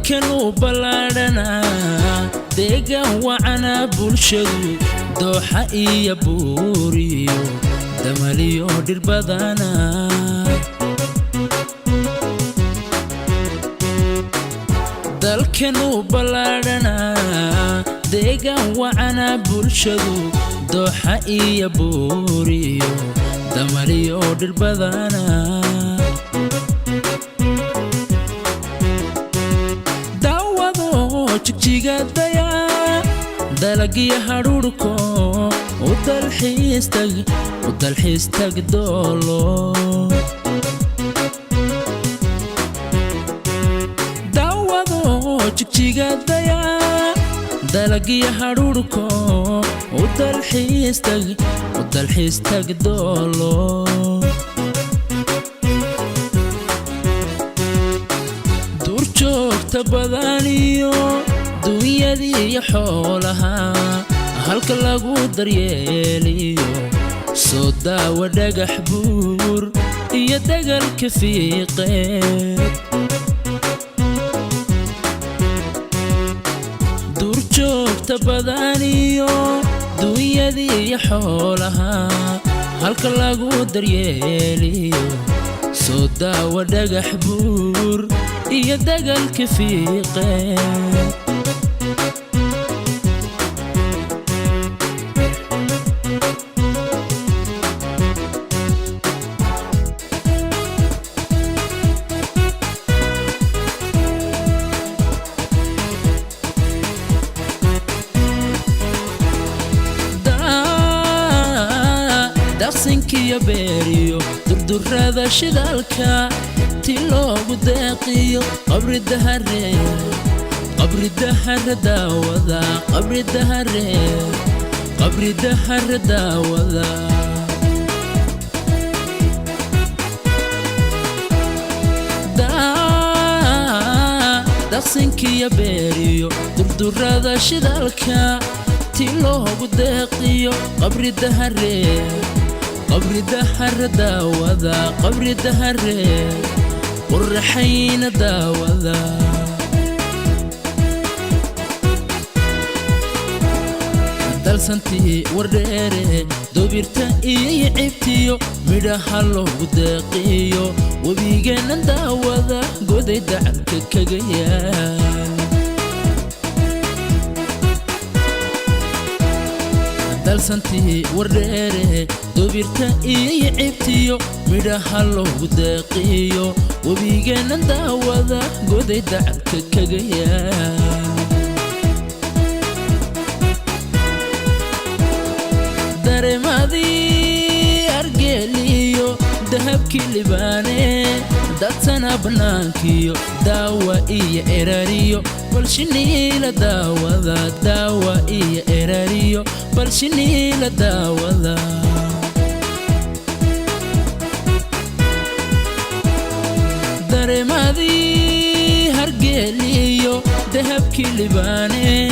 dalkanu ballaadhana deegaan wacana bulshadu dooxa iyo buuriyo damaliyo dhir badana dalkanu ballaadhana deegaan wacana bulshadu dooxa iyo buuriyo damaliyo dhir badana jigjigadaya dalagiya hadhuurko u dalxiis tag doolo daawado jigjigadaya dalagiya hadhuurko u dalxiis tag doolo duurjoogta badaniyo dunyadii xoolaha halka lagu daryeeliyo soo daawa dhagax buur iyo dagalka fiiqeed duurjoogta badaniyo dunyadii xoolaha halka lagu daryeeliyo soo daawa dhagax buur iyo dagalka fiiqeed daqsinkiyo beeriyo durdurada shidaalka ti loogu deeqiyo qabri dahare daawada qabri dahare daawada daqsinkiyo beeriyo durdurada shidaalka ti loogu deeqiyo qabri dahare daawada qabri dahare qurxayna daawada dalsantii wardheere dobirta iyo cibtiyo midhaha loogu deeqiyo webigeena daawada goday dacalka kaga yaal dalsantii wardheere dobirta iyo cibtiyo midhaha loogu deeqiyo webigeena daawada goday dacalka kaga yaal dareemadii argeeliyo dahabkii libaane dadsana bannaankiyo daawa iyo erariyo balshiniila daawada daawa iyo erariyo balshiniila daawada dareemadii hargeeliyo dahabkii libaane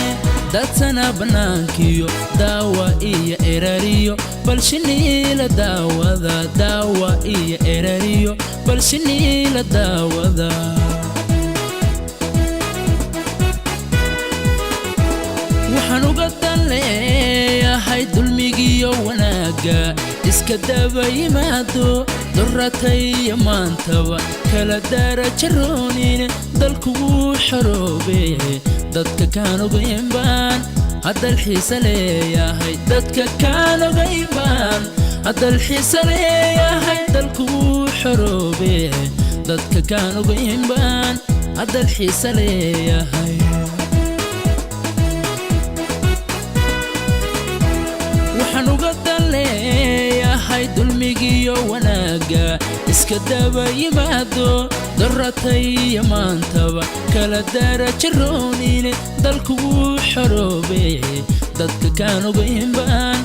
dadsana bannaankiyo daawa iyo erariyo balshiniila daawada daawa iyo erariyo balshiniila daawada waxaan uga dan leeyahay dulmigiyo wanaaga iska daba yimaado durratay maantaba kala darajaroonine dalku wuu xoroobe dadka kaan ogayn baan haddal xiisa leeyahay dadka kaan ogayn baan haddal xiisa leeyahay dalku wuu xoroobe dadka kaan ogayn baan haddal xiisa leeyahay waxaan uga dan leeyahay dulmigiyo wanaaga iska daba yimaado durratay maantaba kala darajaroonine dalku wuu xoroobe dadka kaan ogayn baan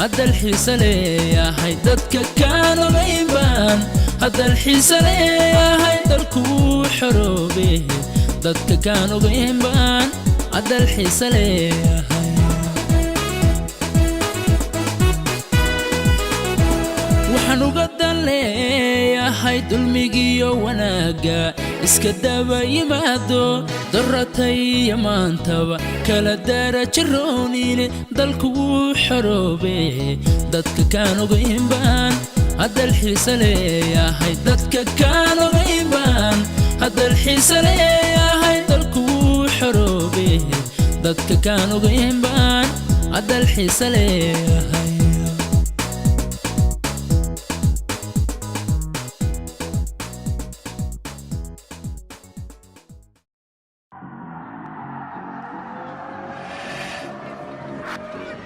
haddal xiisa leeyahay dadka kaan ogayn baan haddal xiisa leeyahay dalku wuu xoroobe dadka kaan ogayn baan haddal xiisa leeyahay waxaan uga dan leeyahay yahay dulmigiyo wanaaga iska daba yimaado darratay maantaba kala darajaroonine dalku wuu xoroobe dadka kaan ogayn baan hadal xiisa leeyahay dadka kaan ogayn baan hadal xiisa leeyahay dalku wuu xoroobe dadka kaan ogayn baan hadal xiisa leeyahay